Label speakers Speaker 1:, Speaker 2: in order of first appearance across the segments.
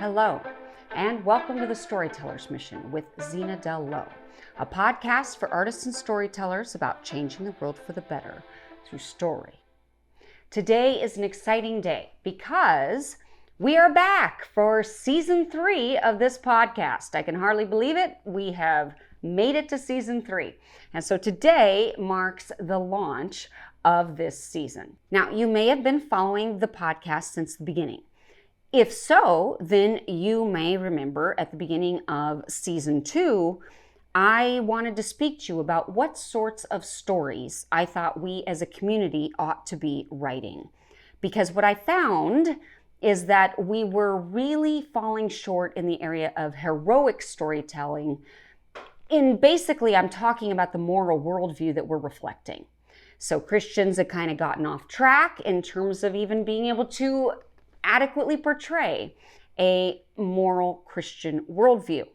Speaker 1: Hello, and welcome to the Storyteller's Mission with Zena a podcast for artists and storytellers about changing the world for the better through story. Today is an exciting day because we are back for season 3 of this podcast. I can hardly believe it. We have made it to season 3. And so today marks the launch of this season. Now, you may have been following the podcast since the beginning. If so, then you may remember at the beginning of season 2, I wanted to speak to you about what sorts of stories I thought we as a community ought to be writing. Because what I found is that we were really falling short in the area of heroic storytelling. Basically, I'm talking about the moral worldview that we're reflecting. So Christians have kind of gotten off track in terms of even being able to adequately portray a moral Christian worldview.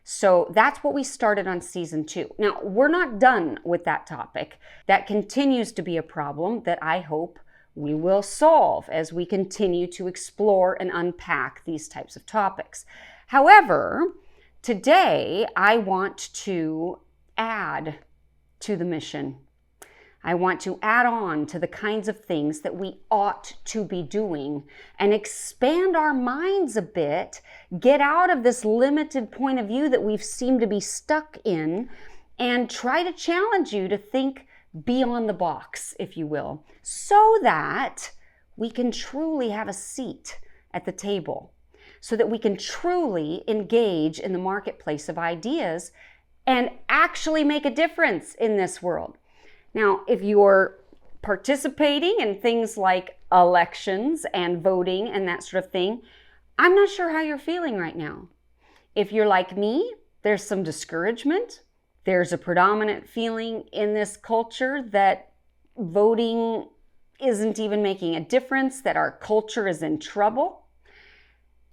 Speaker 1: So that's what we started on season 2. Now, we're not done with that topic. That continues to be a problem that I hope we will solve as we continue to explore and unpack these types of topics. However, today I want to add to the mission. I want to add on to the kinds of things that we ought to be doing and expand our minds a bit, get out of this limited point of view that we've seemed to be stuck in, and try to challenge you to think beyond the box, if you will, so that we can truly have a seat at the table, so that we can truly engage in the marketplace of ideas and actually make a difference in this world. Now, if you're participating in things like elections and voting and that sort of thing, I'm not sure how you're feeling right now. If you're like me, there's some discouragement. There's a predominant feeling in this culture that voting isn't even making a difference, that our culture is in trouble.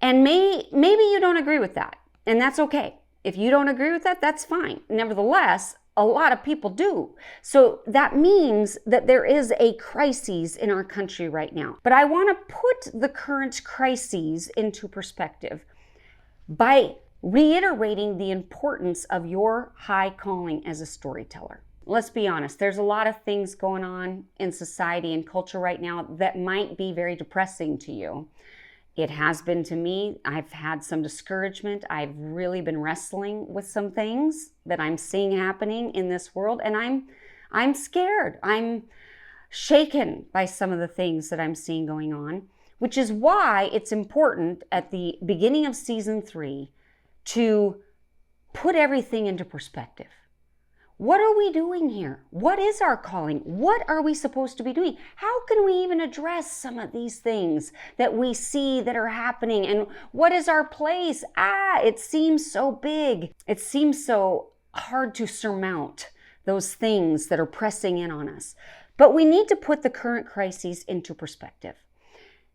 Speaker 1: And maybe you don't agree with that, and that's okay. If you don't agree with that, that's fine. Nevertheless, a lot of people do. So that means that there is a crisis in our country right now. But I want to put the current crises into perspective by reiterating the importance of your high calling as a storyteller. Let's be honest, there's a lot of things going on in society and culture right now that might be very depressing to you. It has been to me. I've had some discouragement. I've really been wrestling with some things that I'm seeing happening in this world, and I'm scared. I'm shaken by some of the things that I'm seeing going on, which is why it's important at the beginning of season 3 to put everything into perspective. What are we doing here? What is our calling? What are we supposed to be doing? How can we even address some of these things that we see that are happening? And what is our place? It seems so big. It seems so hard to surmount those things that are pressing in on us. But we need to put the current crises into perspective.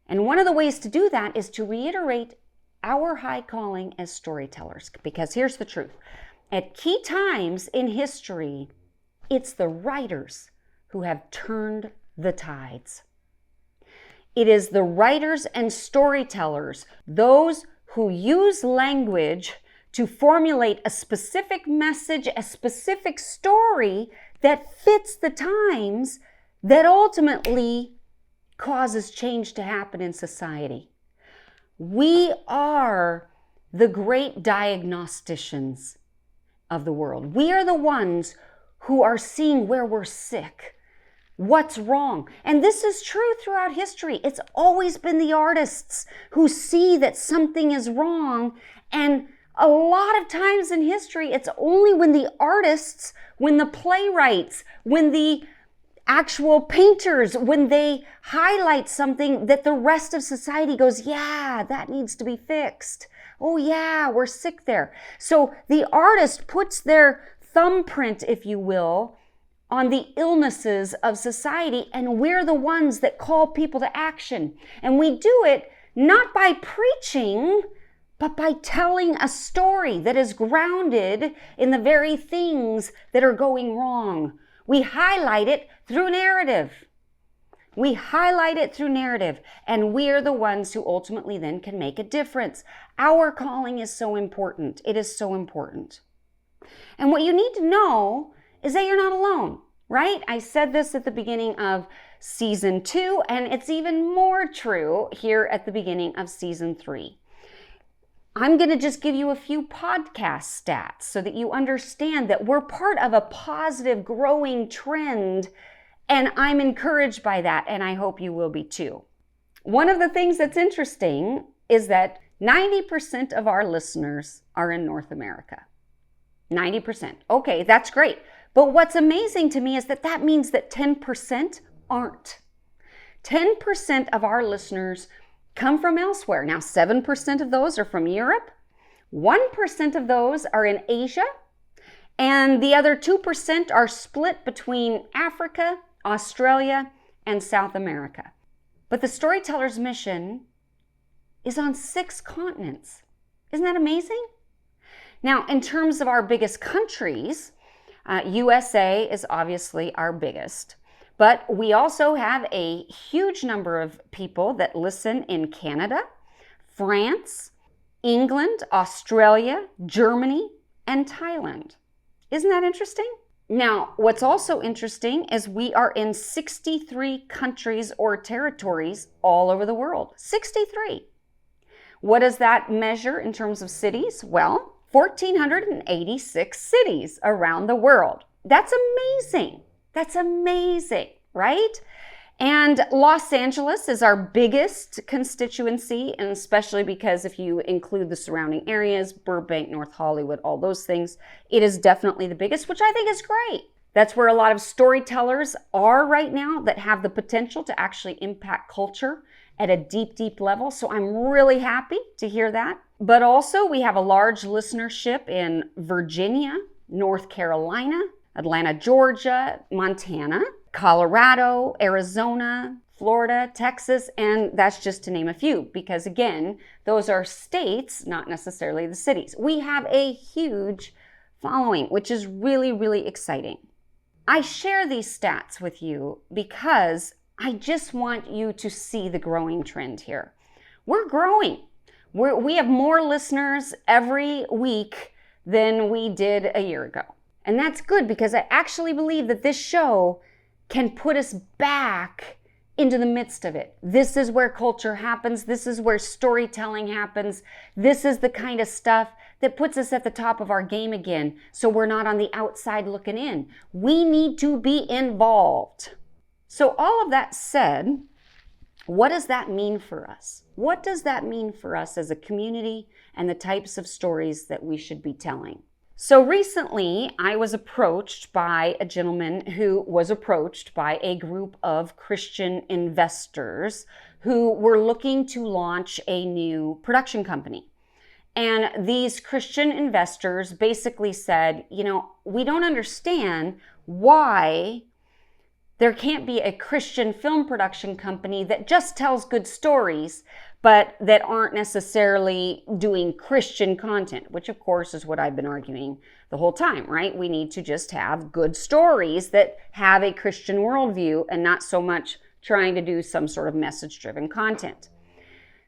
Speaker 1: And one of the ways to do that is to reiterate our high calling as storytellers. Because here's the truth. At key times in history, it's the writers who have turned the tides. It is the writers and storytellers, those who use language to formulate a specific message, a specific story that fits the times, that ultimately causes change to happen in society. We are the great diagnosticians of the world. We are the ones who are seeing where we're sick, what's wrong. And this is true throughout history. It's always been the artists who see that something is wrong. And a lot of times in history, it's only when the artists, when the playwrights, when the actual painters, when they highlight something that the rest of society goes, yeah, that needs to be fixed. Oh yeah, we're sick there. So the artist puts their thumbprint, if you will, on the illnesses of society, and we're the ones that call people to action. And we do it not by preaching, but by telling a story that is grounded in the very things that are going wrong. We highlight it through narrative. We highlight it through narrative, and we're the ones who ultimately then can make a difference. Our calling is so important. It is so important. And what you need to know is that you're not alone, right? I said this at the beginning of season 2, and it's even more true here at the beginning of season 3. I'm going to just give you a few podcast stats so that you understand that we're part of a positive, growing trend, and I'm encouraged by that, and I hope you will be too. One of the things that's interesting is that 90% of our listeners are in North America. 90%. Okay, that's great. But what's amazing to me is that that means that 10% aren't. 10% of our listeners come from elsewhere. Now, 7% of those are from Europe, 1% of those are in Asia, and the other 2% are split between Africa, Australia, and South America. But the Storyteller's mission is on 6 continents. Isn't that amazing? Now, in terms of our biggest countries, USA is obviously our biggest. But we also have a huge number of people that listen in Canada, France, England, Australia, Germany, and Thailand. Isn't that interesting? Now, what's also interesting is we are in 63 countries or territories all over the world. 63. What does that measure in terms of cities? Well, 1,486 cities around the world. That's amazing. That's amazing, right? And Los Angeles is our biggest constituency, and especially because if you include the surrounding areas, Burbank, North Hollywood, all those things, it is definitely the biggest, which I think is great. That's where a lot of storytellers are right now that have the potential to actually impact culture at a deep, deep level. So I'm really happy to hear that. But also we have a large listenership in Virginia, North Carolina, Atlanta, Georgia, Montana, Colorado, Arizona, Florida, Texas, and that's just to name a few, because again, those are states, not necessarily the cities. We have a huge following, which is really, really exciting. I share these stats with you because I just want you to see the growing trend here. We're growing. We have more listeners every week than we did a year ago. And that's good because I actually believe that this show can put us back into the midst of it. This is where culture happens. This is where storytelling happens. This is the kind of stuff that puts us at the top of our game again, so we're not on the outside looking in. We need to be involved. So all of that said, what does that mean for us? What does that mean for us as a community and the types of stories that we should be telling? So recently, I was approached by a gentleman who was approached by a group of Christian investors who were looking to launch a new production company. And these Christian investors basically said, we don't understand why there can't be a Christian film production company that just tells good stories, but that aren't necessarily doing Christian content, which of course is what I've been arguing the whole time, right? We need to just have good stories that have a Christian worldview and not so much trying to do some sort of message-driven content.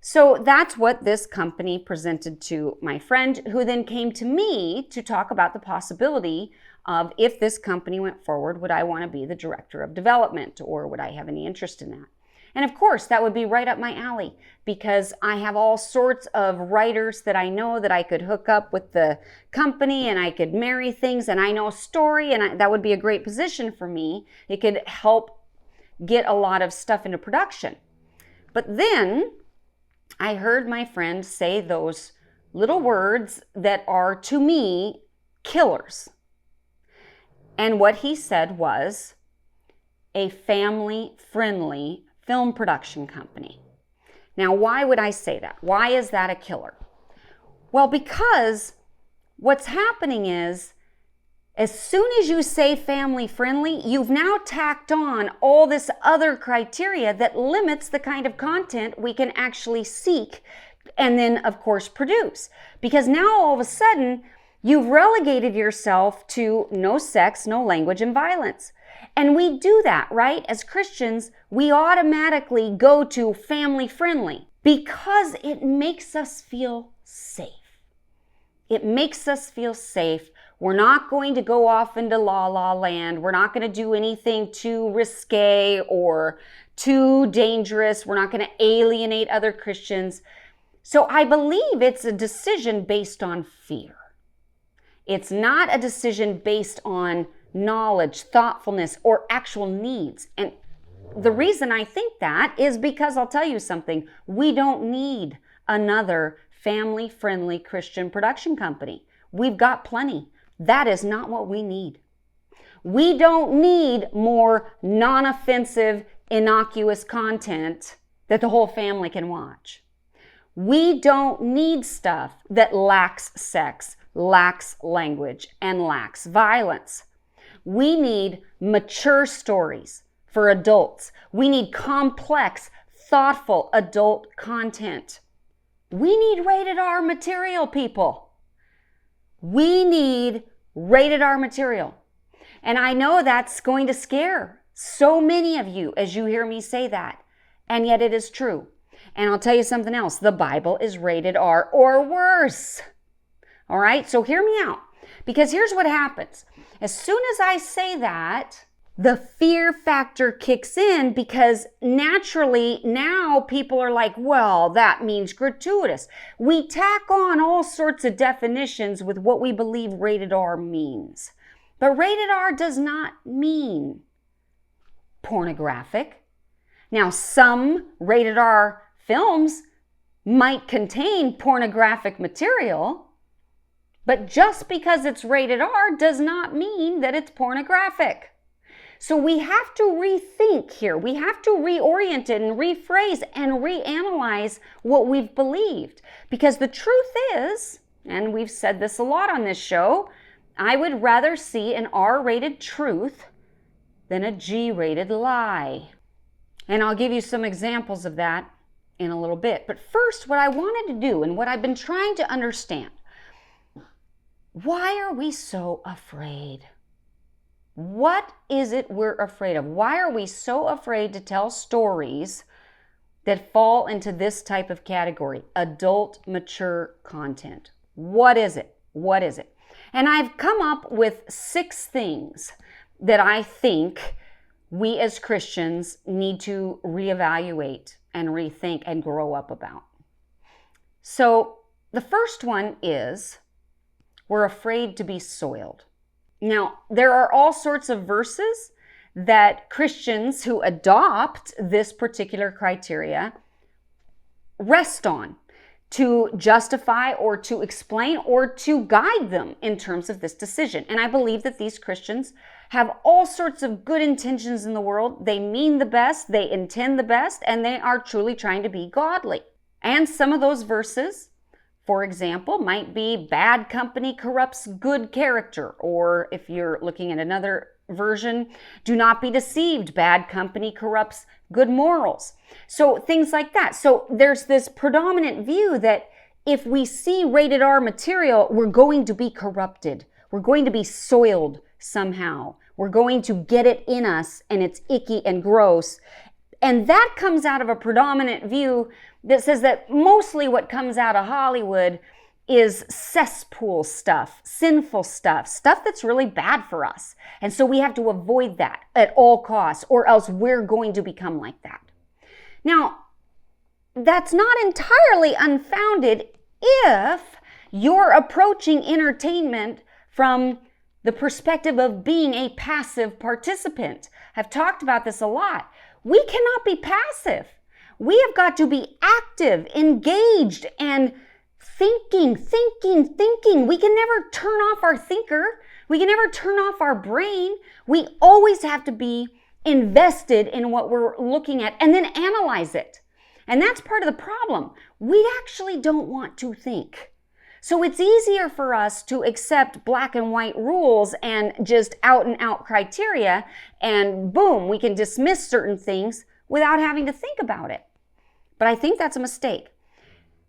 Speaker 1: So that's what this company presented to my friend, who then came to me to talk about the possibility of, if this company went forward, would I want to be the director of development, or would I have any interest in that? And of course, that would be right up my alley, because I have all sorts of writers that I know that I could hook up with the company, and I could marry things, and I know story, and that would be a great position for me. It could help get a lot of stuff into production. But then I heard my friend say those little words that are, to me, killers. And what he said was a family-friendly film production company. Now, why would I say that? Why is that a killer? Well, because what's happening is, as soon as you say family-friendly, you've now tacked on all this other criteria that limits the kind of content we can actually seek and then, of course, produce. Because now all of a sudden, you've relegated yourself to no sex, no language, and violence. And we do that, right? As Christians, we automatically go to family friendly because it makes us feel safe. It makes us feel safe. We're not going to go off into la la land. We're not going to do anything too risque or too dangerous. We're not going to alienate other Christians. So I believe it's a decision based on fear. It's not a decision based on knowledge, thoughtfulness, or actual needs. And the reason I think that is because I'll tell you something. We don't need another family-friendly Christian production company. We've got plenty. That is not what we need. We don't need more non-offensive, innocuous content that the whole family can watch. We don't need stuff that lacks sex, lacks language, and lacks violence. We need mature stories for adults. We need complex, thoughtful adult content. We need rated R material, people. We need rated R material. And I know that's going to scare so many of you as you hear me say that. And yet it is true. And I'll tell you something else. The Bible is rated R or worse. All right? So hear me out. Because here's what happens. As soon as I say that, the fear factor kicks in because naturally now people are like, well, that means gratuitous. We tack on all sorts of definitions with what we believe rated R means. But rated R does not mean pornographic. Now, some rated R films might contain pornographic material, but just because it's rated R does not mean that it's pornographic. So we have to rethink here. We have to reorient it and rephrase and reanalyze what we've believed. Because the truth is, and we've said this a lot on this show, I would rather see an R-rated truth than a G-rated lie. And I'll give you some examples of that in a little bit. But first, what I wanted to do and what I've been trying to understand, why are we so afraid? What is it we're afraid of? Why are we so afraid to tell stories that fall into this type of category, adult, mature content? What is it? What is it? And I've come up with 6 things that I think we as Christians need to reevaluate and rethink and grow up about. So the first one is we're afraid to be soiled. Now, there are all sorts of verses that Christians who adopt this particular criteria rest on to justify or to explain or to guide them in terms of this decision. And I believe that these Christians have all sorts of good intentions in the world. They mean the best, they intend the best, and they are truly trying to be godly. And some of those verses, for example, might be bad company corrupts good character, or if you're looking at another version, do not be deceived, bad company corrupts good morals. So things like that. So there's this predominant view that if we see rated R material, we're going to be corrupted. We're going to be soiled somehow. We're going to get it in us and it's icky and gross. And that comes out of a predominant view that says that mostly what comes out of Hollywood is cesspool stuff, sinful stuff, stuff that's really bad for us. And so we have to avoid that at all costs, or else we're going to become like that. Now, that's not entirely unfounded if you're approaching entertainment from the perspective of being a passive participant. I've talked about this a lot. We cannot be passive. We have got to be active, engaged, and thinking. We can never turn off our thinker. We can never turn off our brain. We always have to be invested in what we're looking at and then analyze it. And that's part of the problem. We actually don't want to think. So it's easier for us to accept black and white rules and just out and out criteria, and boom, we can dismiss certain things without having to think about it. But I think that's a mistake.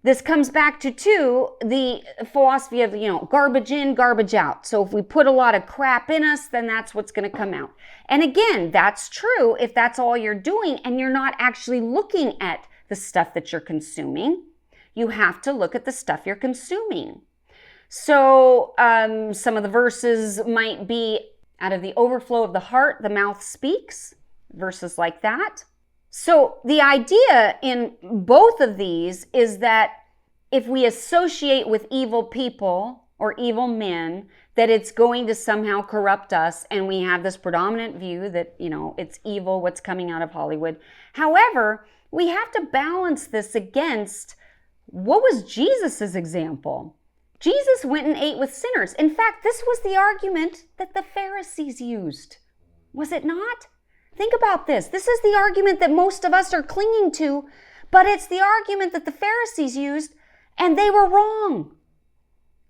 Speaker 1: This comes back to, too, the philosophy of, garbage in, garbage out. So if we put a lot of crap in us, then that's what's going to come out. And again, that's true if that's all you're doing and you're not actually looking at the stuff that you're consuming. You have to look at the stuff you're consuming. So some of the verses might be, out of the overflow of the heart, the mouth speaks, verses like that. So the idea in both of these is that if we associate with evil people or evil men, that it's going to somehow corrupt us, and we have this predominant view that, it's evil what's coming out of Hollywood. However, we have to balance this against what was Jesus's example. Jesus went and ate with sinners. In fact, this was the argument that the Pharisees used. Was it not? Think about this. This is the argument that most of us are clinging to, but it's the argument that the Pharisees used, and they were wrong.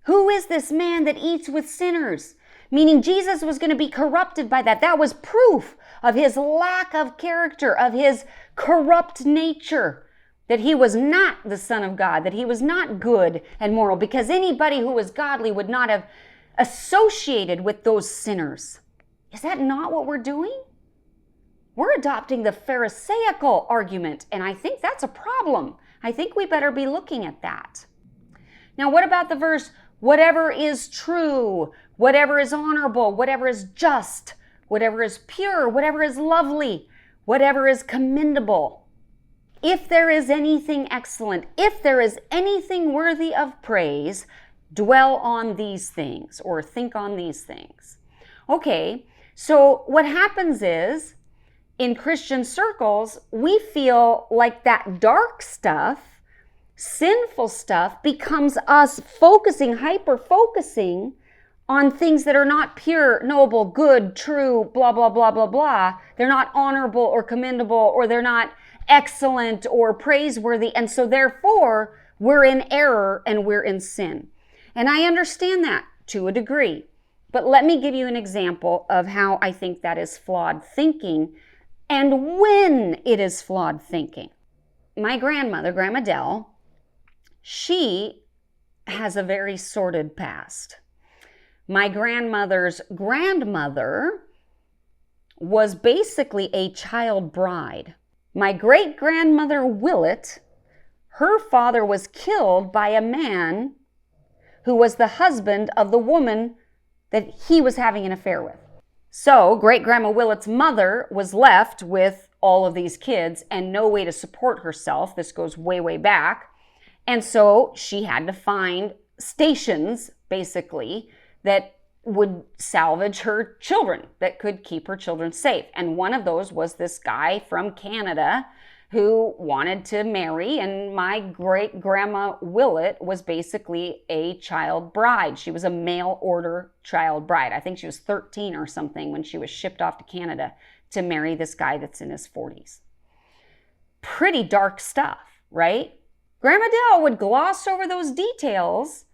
Speaker 1: Who is this man that eats with sinners? Meaning Jesus was going to be corrupted by that. That was proof of his lack of character, of his corrupt nature, that he was not the Son of God, that he was not good and moral, because anybody who was godly would not have associated with those sinners. Is that not what we're doing? We're adopting the Pharisaical argument, and I think that's a problem. I think we better be looking at that. Now, what about the verse, whatever is true, whatever is honorable, whatever is just, whatever is pure, whatever is lovely, whatever is commendable? If there is anything excellent, if there is anything worthy of praise, dwell on these things or think on these things. Okay, so what happens is, in Christian circles, we feel like that dark stuff, sinful stuff, becomes us hyper-focusing on things that are not pure, noble, good, true, blah, blah, blah, blah, blah. They're not honorable or commendable, or they're not excellent or praiseworthy. And so therefore, we're in error and we're in sin. And I understand that to a degree. But let me give you an example of how I think that is flawed thinking and when it is flawed thinking. My grandmother, Grandma Dell, she has a very sordid past. My grandmother's grandmother was basically a child bride. My great-grandmother Willett, her father was killed by a man who was the husband of the woman that he was having an affair with. So great-grandma Willett's mother was left with all of these kids and no way to support herself. This goes way, way back. And so she had to find stations, basically, that would salvage her children, that could keep her children safe. And one of those was this guy from Canada who wanted to marry, and my great-grandma Willett was basically a child bride. She was a mail order child bride. I think she was 13 or something when she was shipped off to Canada to marry this guy that's in his 40s. Pretty dark stuff, right? Grandma Dell would gloss over those details.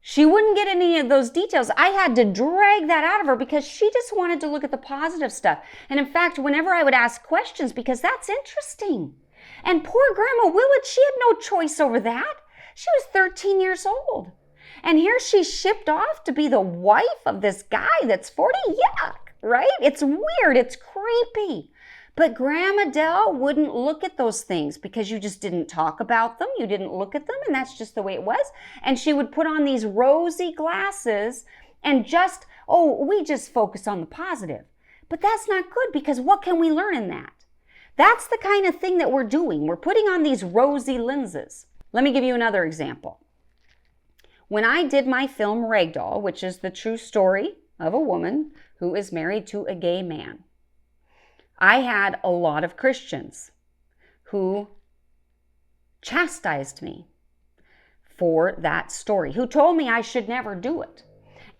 Speaker 1: She wouldn't get any of those details. I had to drag that out of her because she just wanted to look at the positive stuff. And in fact, whenever I would ask questions, because that's interesting. And poor Grandma Willett, she had no choice over that. She was 13 years old. And here she's shipped off to be the wife of this guy that's 40. Yuck, right? It's weird. It's creepy. But Grandma Dell wouldn't look at those things because you just didn't talk about them. You didn't look at them, and that's just the way it was. And she would put on these rosy glasses and we just focus on the positive. But that's not good, because what can we learn in that? That's the kind of thing that we're doing. We're putting on these rosy lenses. Let me give you another example. When I did my film Ragdoll, which is the true story of a woman who is married to a gay man, I had a lot of Christians who chastised me for that story, who told me I should never do it.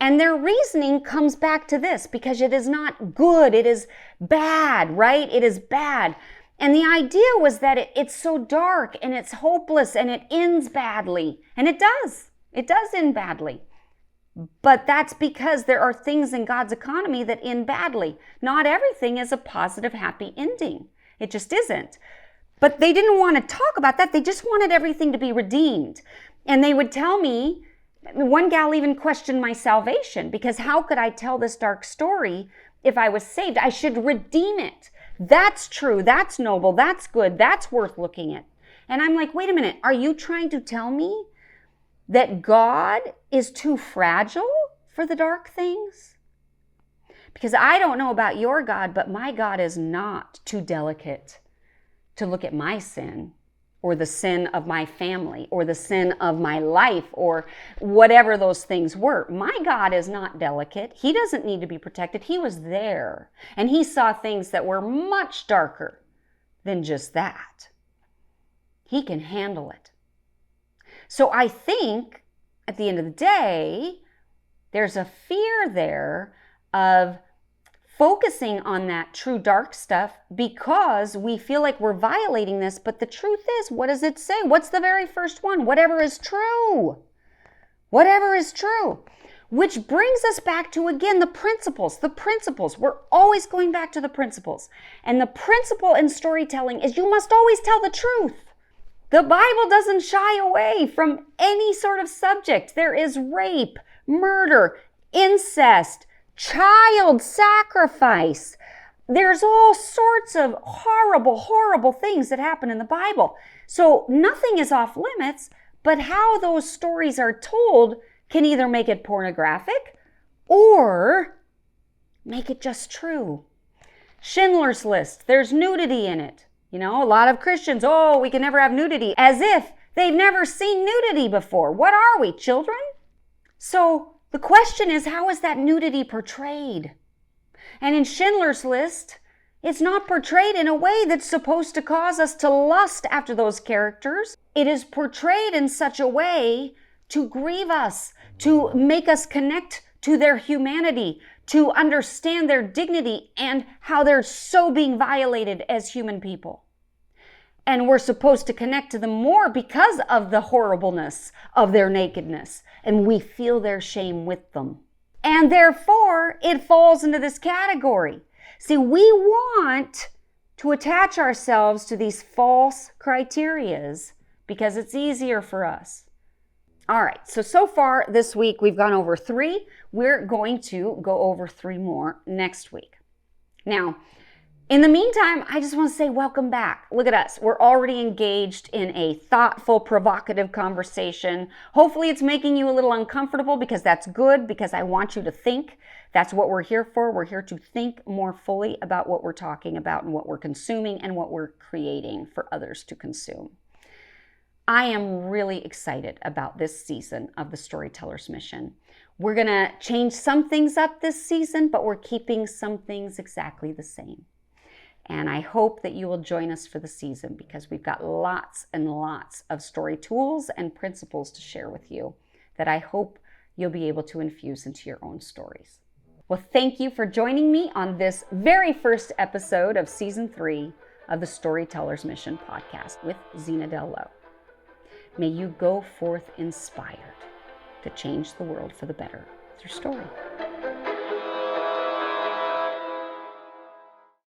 Speaker 1: And their reasoning comes back to this, because it is not good, it is bad, right? It is bad. And the idea was that it's so dark and it's hopeless and it ends badly. And it does. It does end badly. But that's because there are things in God's economy that end badly. Not everything is a positive, happy ending. It just isn't. But they didn't want to talk about that. They just wanted everything to be redeemed. And they would tell me, one gal even questioned my salvation, because how could I tell this dark story if I was saved? I should redeem it. That's true. That's noble. That's good. That's worth looking at. And I'm like, wait a minute. Are you trying to tell me that God is too fragile for the dark things? Because I don't know about your God, but my God is not too delicate to look at my sin, or the sin of my family, or the sin of my life, or whatever those things were. My God is not delicate. He doesn't need to be protected. He was there, and he saw things that were much darker than just that. He can handle it. So I think at the end of the day, there's a fear there of focusing on that true dark stuff because we feel like we're violating this. But the truth is, what does it say? What's the very first one? Whatever is true. Whatever is true. Which brings us back to, again, the principles. The principles. We're always going back to the principles. And the principle in storytelling is you must always tell the truth. The Bible doesn't shy away from any sort of subject. There is rape, murder, incest, child sacrifice. There's all sorts of horrible, horrible things that happen in the Bible. So nothing is off limits, but how those stories are told can either make it pornographic or make it just true. Schindler's List, there's nudity in it. You know, a lot of Christians, we can never have nudity, as if they've never seen nudity before. What are we, children? So the question is, how is that nudity portrayed? And in Schindler's List, it's not portrayed in a way that's supposed to cause us to lust after those characters. It is portrayed in such a way to grieve us, to make us connect to their humanity, to understand their dignity and how they're so being violated as human people. And we're supposed to connect to them more because of the horribleness of their nakedness. And we feel their shame with them. And therefore, it falls into this category. See, we want to attach ourselves to these false criterias because it's easier for us. All right, so far this week we've gone over 3. We're going to go over 3 more next week. Now, in the meantime, I just want to say welcome back. Look at us. We're already engaged in a thoughtful, provocative conversation. Hopefully it's making you a little uncomfortable, because that's good, because I want you to think. That's what we're here for. We're here to think more fully about what we're talking about and what we're consuming and what we're creating for others to consume. I am really excited about this season of the Storyteller's Mission. We're going to change some things up this season, but we're keeping some things exactly the same. And I hope that you will join us for the season, because we've got lots and lots of story tools and principles to share with you that I hope you'll be able to infuse into your own stories. Well, thank you for joining me on this very first episode of Season 3 of the Storyteller's Mission podcast with Zena Lowe. May you go forth inspired to change the world for the better through story.